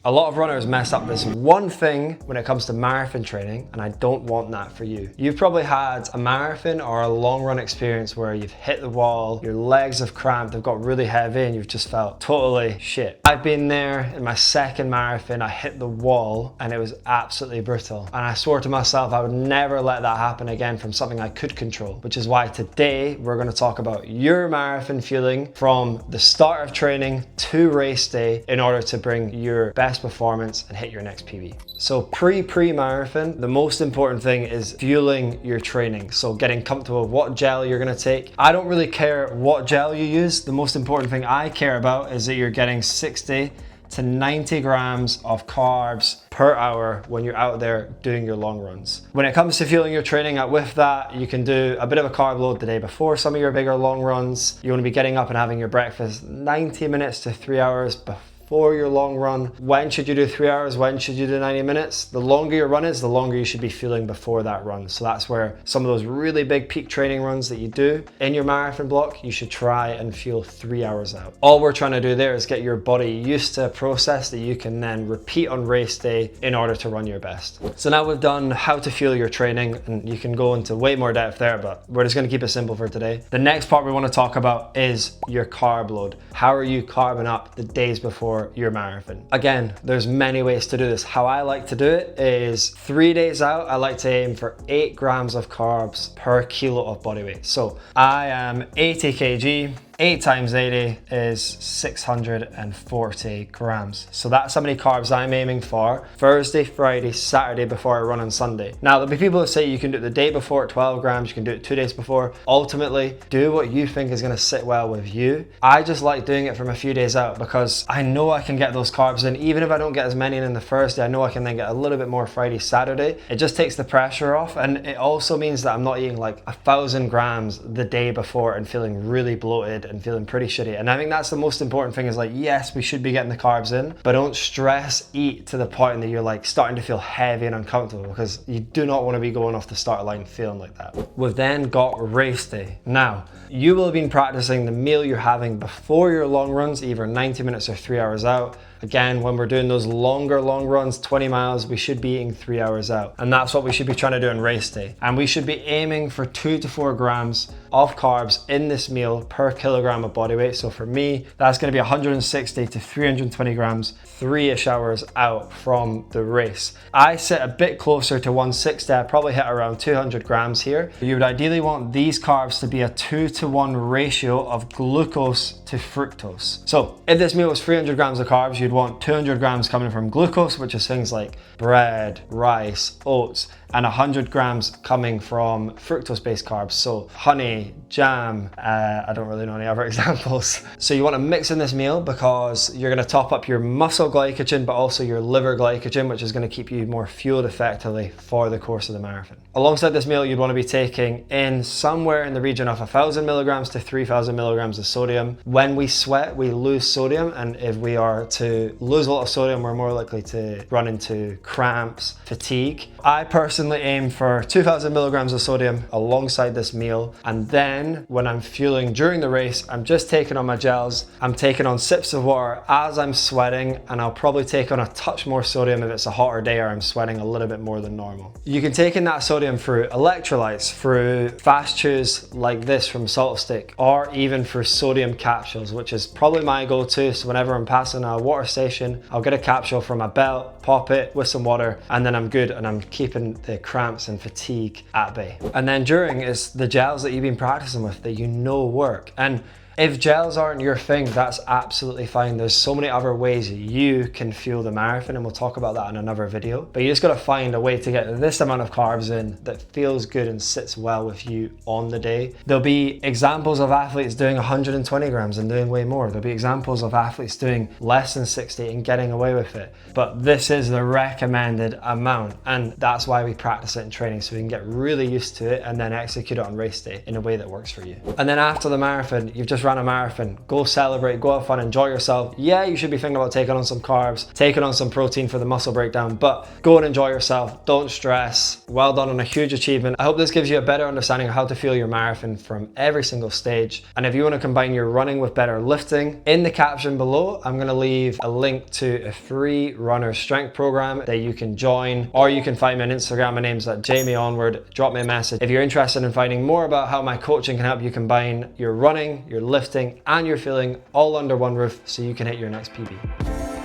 A lot of runners mess up this one thing when it comes to marathon training, and I don't want that for you. You've probably had a marathon or a long run experience where you've hit the wall, your legs have cramped, they've got really heavy, and you've just felt totally shit. I've been there in my second marathon. I hit the wall and it was absolutely brutal. And I swore to myself I would never let that happen again from something I could control, which is why today we're going to talk about your marathon fueling from the start of training to race day in order to bring your best performance and hit your next PB. So pre-marathon, the most important thing is fueling your training. So getting comfortable with what gel you're gonna take. I don't really care what gel you use. The most important thing I care about is that you're getting 60 to 90 grams of carbs per hour when you're out there doing your long runs. When it comes to fueling your training, with that, you can do a bit of a carb load the day before some of your bigger long runs. You wanna be getting up and having your breakfast 90 minutes to 3 hours before your long run. When should you do 3 hours? When should you do 90 minutes? The longer your run is, the longer you should be fueling before that run. So that's where some of those really big peak training runs that you do in your marathon block, you should try and fuel 3 hours out. All we're trying to do there is get your body used to a process that you can then repeat on race day in order to run your best. So now we've done how to fuel your training, and you can go into way more depth there, but we're just gonna keep it simple for today. The next part we wanna talk about is your carb load. How are you carbing up the days before your marathon? Again, there's many ways to do this. How I like to do it is 3 days out, I like to aim for 8 grams of carbs per kilo of body weight. So I am 80 kg. 8 times 80 is 640 grams. So that's how many carbs I'm aiming for Thursday, Friday, Saturday before I run on Sunday. Now, there'll be people who say you can do it the day before at 12 grams, you can do it 2 days before. Ultimately, do what you think is gonna sit well with you. I just like doing it from a few days out because I know I can get those carbs in. Even if I don't get as many in the Thursday, I know I can then get a little bit more Friday, Saturday. It just takes the pressure off, and it also means that I'm not eating like 1,000 grams the day before and feeling really bloated and feeling pretty shitty. And I think that's the most important thing is like, yes, we should be getting the carbs in, but don't stress eat to the point that you're like starting to feel heavy and uncomfortable, because you do not want to be going off the start line feeling like that. We've then got race day. Now, you will have been practicing the meal you're having before your long runs, either 90 minutes or 3 hours out. Again, when we're doing those longer long runs, 20 miles, we should be eating 3 hours out. And that's what we should be trying to do on race day. And we should be aiming for 2 to 4 grams of carbs in this meal per kilogram of body weight. So for me, that's gonna be 160 to 320 grams, 3-ish hours out from the race. I sit a bit closer to 160. I probably hit around 200 grams here. You would ideally want these carbs to be a 2-to-1 ratio of glucose to fructose. So if this meal was 300 grams of carbs, you'd want 200 grams coming from glucose, which is things like bread, rice, oats, and 100 grams coming from fructose-based carbs, so honey, jam, I don't really know any other examples. So you want to mix in this meal because you're going to top up your muscle glycogen, but also your liver glycogen, which is going to keep you more fueled effectively for the course of the marathon. Alongside this meal, you'd want to be taking in somewhere in the region of 1,000 milligrams to 3,000 milligrams of sodium. When we sweat, we lose sodium, and if we are to lose a lot of sodium, we're more likely to run into cramps, fatigue. I personally aim for 2,000 milligrams of sodium alongside this meal, and then when I'm fueling during the race, I'm just taking on my gels. I'm taking on sips of water as I'm sweating, and I'll probably take on a touch more sodium if it's a hotter day or I'm sweating a little bit more than normal. You can take in that sodium through electrolytes, through fast chews like this from Salt Stick, or even through sodium capsules, which is probably my go-to. So whenever I'm passing a water station, I'll get a capsule from my belt, pop it with some water, and then I'm good, and I'm keeping the cramps and fatigue at bay. And then during is the gels that you've been practicing with that you know work. And if gels aren't your thing, that's absolutely fine. There's so many other ways you can fuel the marathon, and we'll talk about that in another video. But you just gotta find a way to get this amount of carbs in that feels good and sits well with you on the day. There'll be examples of athletes doing 120 grams and doing way more. There'll be examples of athletes doing less than 60 and getting away with it. But this is the recommended amount, and that's why we practice it in training, so we can get really used to it and then execute it on race day in a way that works for you. And then after the marathon, you've just just ran a marathon. Go celebrate, go have fun, enjoy yourself. Yeah, you should be thinking about taking on some carbs, taking on some protein for the muscle breakdown, but go and enjoy yourself. Don't stress. Well done on a huge achievement. I hope this gives you a better understanding of how to fuel your marathon from every single stage. And if you want to combine your running with better lifting, in the caption below, I'm going to leave a link to a free runner strength program that you can join, or you can find me on Instagram. My name's @JamieOnward. Drop me a message if you're interested in finding more about how my coaching can help you combine your running, your lifting, and your fueling all under one roof so you can hit your next PB.